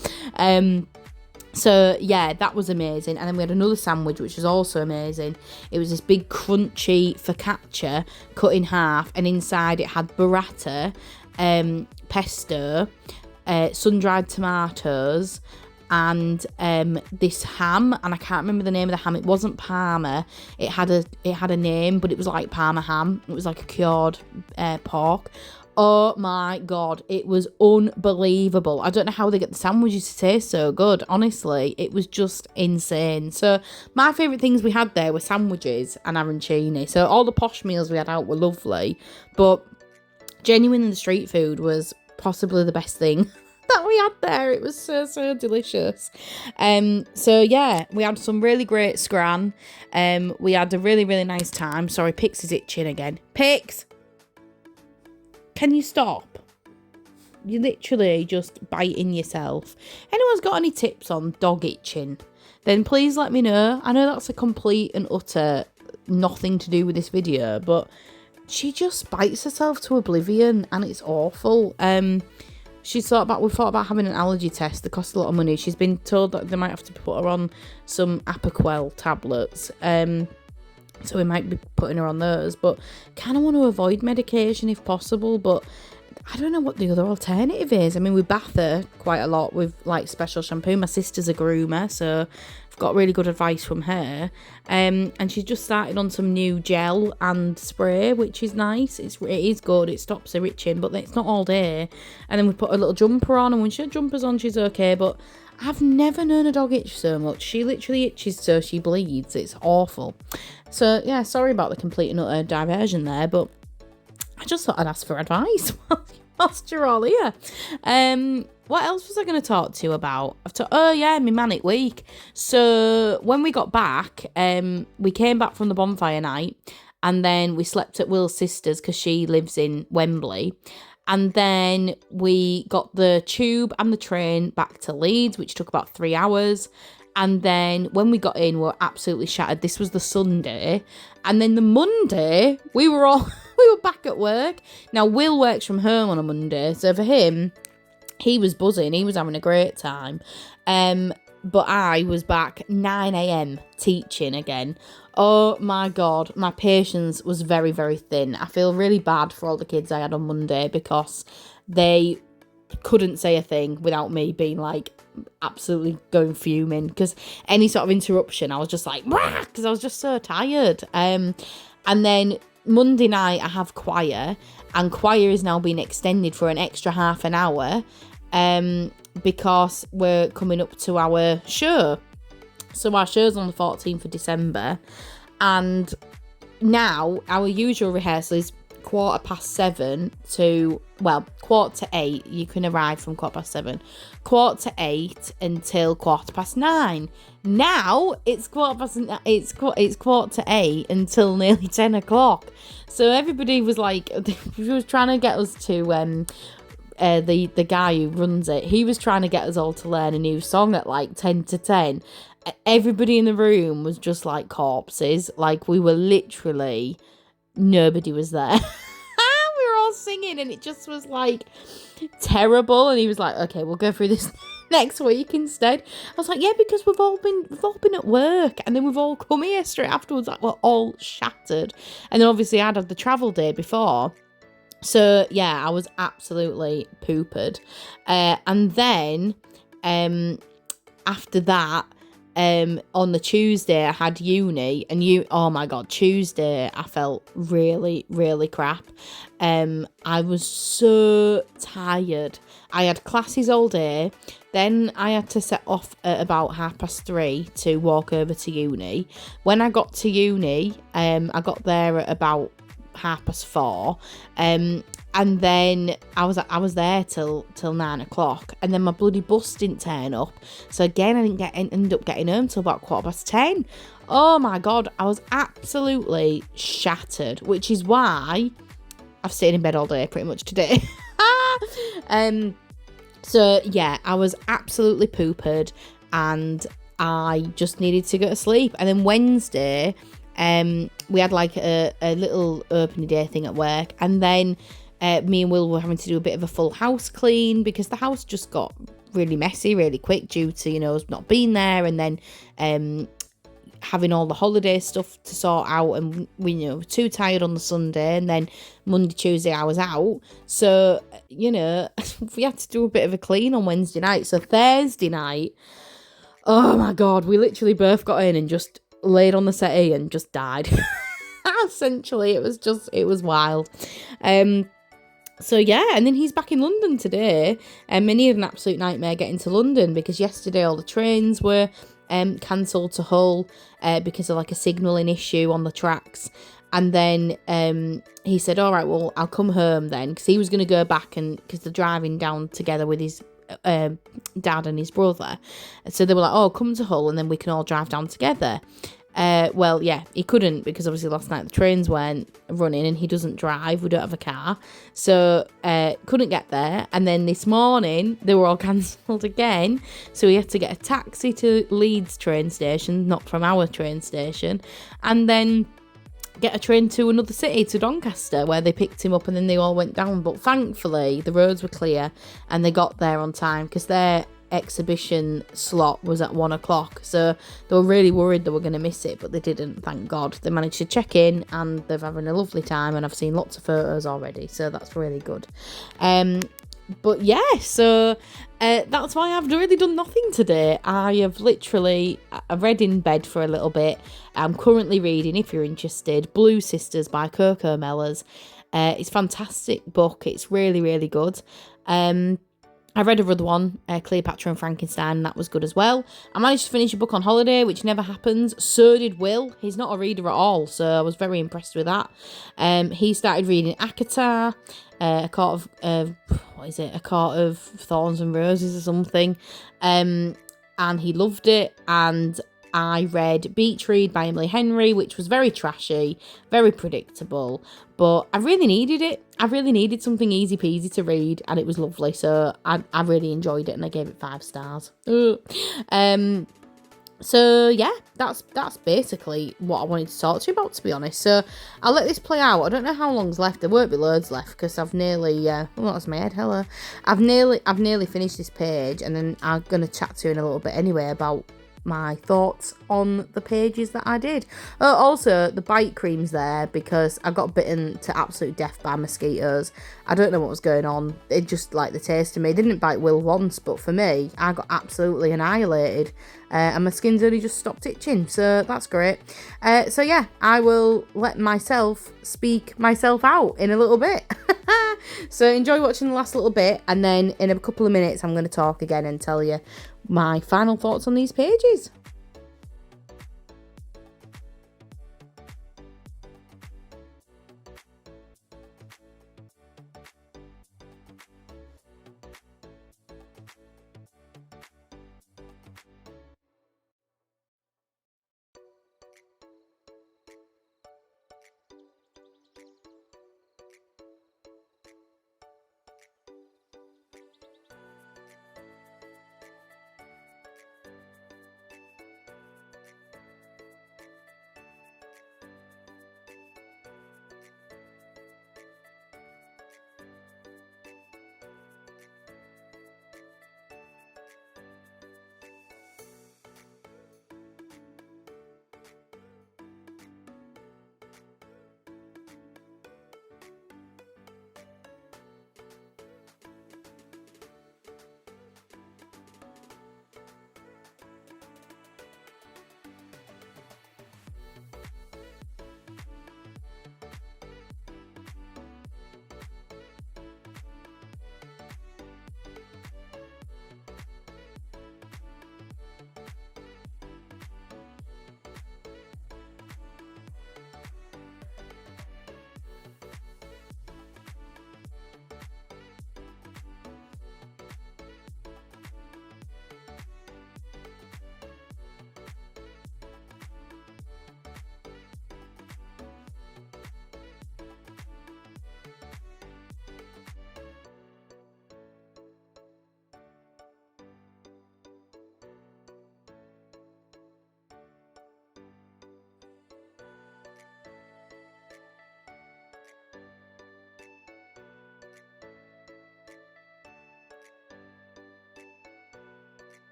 So yeah, that was amazing. And then we had another sandwich which was also amazing. It was this big crunchy focaccia cut in half, and inside it had burrata, pesto, sun-dried tomatoes, and this ham, and I can't remember the name of the ham. It wasn't Parma. It had a name, but it was like Parma ham. It was like a cured pork. Oh my God, it was unbelievable. I don't know how they get the sandwiches to taste so good. Honestly, it was just insane. So my favourite things we had there were sandwiches and arancini. So all the posh meals we had out were lovely, but genuinely the street food was possibly the best thing that we had there. It was so delicious. So yeah, we had some really great scran. We had a really, really nice time. Sorry, Pix is itching again. Pix! Can you stop? You're literally just biting yourself. Anyone's got any tips on dog itching? Then please let me know. I know that's a complete and utter nothing to do with this video, but she just bites herself to oblivion and it's awful. We thought about having an allergy test. They cost a lot of money. She's been told that they might have to put her on some Apoquel tablets. So we might be putting her on those, but kind of want to avoid medication if possible, but I don't know what the other alternative is. I mean, we bath her quite a lot with like special shampoo. My sister's a groomer, so I've got really good advice from her. And she's just started on some new gel and spray, which is nice. It is good. It stops her itching, but it's not all day. And then we put a little jumper on, and when she had jumpers on, she's okay, but I've never known a dog itch so much. She literally itches so she bleeds. It's awful. So yeah, sorry about the complete and utter diversion there, but I just thought I'd ask for advice whilst you're all here. What else was I going to talk to you about? My manic week. So when we got back, we came back from the bonfire night, and then we slept at Will's sister's because she lives in Wembley. And then we got the tube and the train back to Leeds, which took about 3 hours. And then when we got in, we were absolutely shattered. This was the Sunday. And then the Monday, we were back at work. Now, Will works from home on a Monday. So for him, he was buzzing. He was having a great time. But I was back 9 a.m. teaching again. Oh my God, my patience was very, very thin. I feel really bad for all the kids I had on Monday because they couldn't say a thing without me being like absolutely going fuming, because any sort of interruption I was just like, because I was just so tired. And then Monday night I have choir, and choir is now being extended for an extra half an hour because we're coming up to our show. So our show's on the 14th of December, and now our usual rehearsal is 7:15 to 8:15. You can arrive from 7:15. 7:45 until 9:15. Now it's 7:45 until nearly 10 o'clock. So everybody was like, he was trying to get us to the guy who runs it. He was trying to get us all to learn a new song at like 10 to 10. Everybody in the room was just like corpses. Like, we were literally, nobody was there. We were all singing and it just was like terrible. And he was like, okay, we'll go through this next week instead. I was like, yeah, because we've all been at work, and then we've all come here straight afterwards. Like, we're all shattered. And then obviously I'd had the travel day before. So yeah, I was absolutely poopered. And then after that, on the Tuesday I had uni, and oh my God, Tuesday I felt really, really crap. I was so tired. I had classes all day, then I had to set off at about 3:30 to walk over to uni. When I got to uni, I got there at about 4:30, and then I was there till 9 o'clock, and then my bloody bus didn't turn up. So again, I didn't end up getting home till about 10:15. Oh my God, I was absolutely shattered, which is why I've stayed in bed all day pretty much today. So yeah, I was absolutely poopered, and I just needed to go to sleep. And then Wednesday, we had like a little opening day thing at work, and then me and Will were having to do a bit of a full house clean because the house just got really messy really quick due to, us not being there, and then having all the holiday stuff to sort out, and we were too tired on the Sunday, and then Monday, Tuesday I was out, so we had to do a bit of a clean on Wednesday night. So Thursday night, oh my God, we literally both got in and just laid on the settee and just died. Essentially, it was wild. So yeah, and then he's back in London today, and he had an absolute nightmare getting to London because yesterday all the trains were cancelled to Hull because of like a signalling issue on the tracks. And then he said, all right, well, I'll come home then, because he was going to go back, and because they're driving down together with his dad and his brother. So they were like, oh, come to Hull and then we can all drive down together. Well, yeah, he couldn't, because obviously last night the trains weren't running and he doesn't drive. We don't have a car. So couldn't get there. And then this morning they were all cancelled again. So he had to get a taxi to Leeds train station, not from our train station, and then get a train to another city, to Doncaster, where they picked him up, and then they all went down. But thankfully the roads were clear and they got there on time, because their exhibition slot was at 1 o'clock, so they were really worried they were going to miss it, but they didn't, thank God. They managed to check in and they're having a lovely time, and I've seen lots of photos already, so that's really good. But yeah, so that's why I've really done nothing today. I've read in bed for a little bit. I'm currently reading, if you're interested, Blue Sisters by Coco Mellors. It's a fantastic book. It's really, really good. I read another one, Cleopatra and Frankenstein, and that was good as well. I managed to finish a book on holiday, which never happens. So did Will. He's not a reader at all, so I was very impressed with that. He started reading Akatar, a court of a court of thorns and roses or something, and he loved it. And I read Beach Read by Emily Henry, which was very trashy, very predictable, but I really needed it. I really needed something easy peasy to read, and it was lovely, so I really enjoyed it, and I gave it 5 stars. So yeah, that's basically what I wanted to talk to you about, to be honest. So I'll let this play out. I don't know how long's left. There won't be loads left because I've nearly oh, that's my head. Hello. I've nearly finished this page, and then I'm gonna chat to you in a little bit anyway about my thoughts on the pages that I did. Oh, also the bite cream's there because I got bitten to absolute death by mosquitoes. I don't know what was going on. It just like the taste of me. It didn't bite Will once, but for me, I got absolutely annihilated. And my skin's only just stopped itching, so that's great. So yeah, I will let myself speak myself out in a little bit. So enjoy watching the last little bit, and then in a couple of minutes I'm going to talk again and tell you my final thoughts on these pages.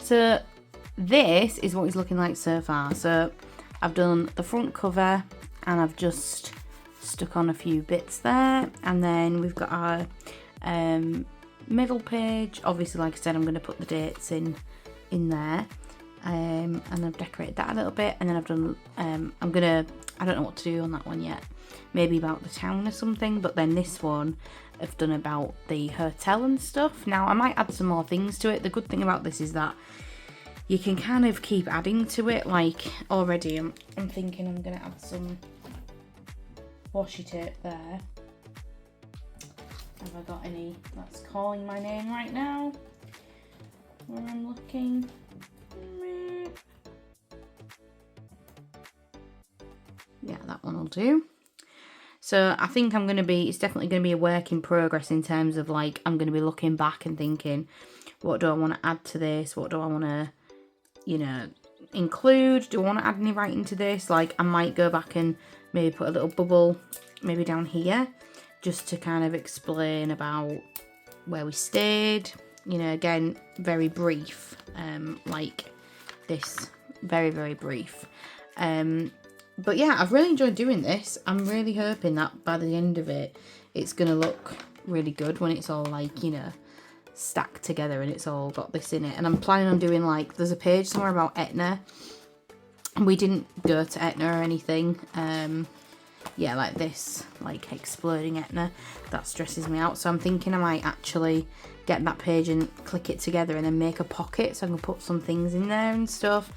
So this is what it's looking like so far. So I've done the front cover and I've just stuck on a few bits there, and then we've got our middle page. Obviously, like I said, I'm going to put the dates in there, and I've decorated that a little bit, and then I've done I don't know what to do on that one yet, maybe about the town or something, but then this one I've done about the hotel and stuff. Now I might add some more things to it. The good thing about this is that you can kind of keep adding to it. Like already I'm thinking I'm going to add some washi tape there. Have I got any that's calling my name right now where I'm looking? Yeah, that one will do. So I think it's definitely going to be a work in progress in terms of like, I'm going to be looking back and thinking, what do I want to add to this? What do I want to, include? Do I want to add any writing to this? Like I might go back and maybe put a little bubble maybe down here just to kind of explain about where we stayed. You know, again, very brief, like this, very, very brief. But yeah, I've really enjoyed doing this. I'm really hoping that by the end of it, it's going to look really good when it's all like, you know, stacked together and it's all got this in it. And I'm planning on doing like, there's a page somewhere about Etna. We didn't go to Etna or anything. Yeah, like this, like exploding Etna. That stresses me out. So I'm thinking I might actually get that page and click it together and then make a pocket so I can put some things in there and stuff.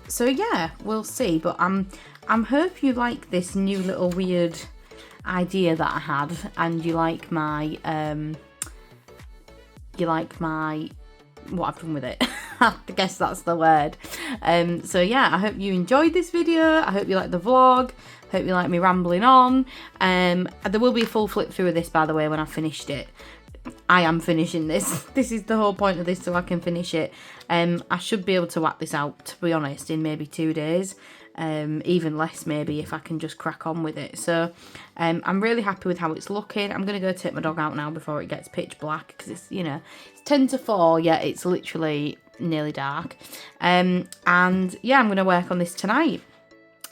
So yeah, we'll see. But I'm hope you like this new little weird idea that I had, and you like my what I've done with it. I guess that's the word. So yeah, I hope you enjoyed this video. I hope you like the vlog. Hope you like me rambling on. There will be a full flip through of this, by the way, when I've finished it. I am finishing this. This is the whole point of this, so I can finish it. I should be able to whack this out, to be honest, in maybe 2 days. Even less maybe, if I can just crack on with it. So I'm really happy with how it's looking. I'm going to go take my dog out now before it gets pitch black, because it's, you know, it's 10 to 4, yeah, it's literally nearly dark. And yeah, I'm going to work on this tonight.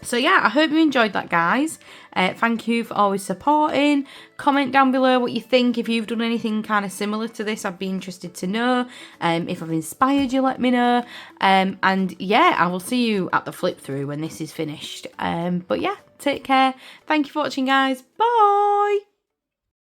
So yeah, I hope you enjoyed that, guys. Thank you for always supporting. Comment down below what you think. If you've done anything kind of similar to this, I'd be interested to know. If I've inspired you, let me know. And yeah, I will see you at the flip through when this is finished. But yeah, take care. Thank you for watching, guys. Bye.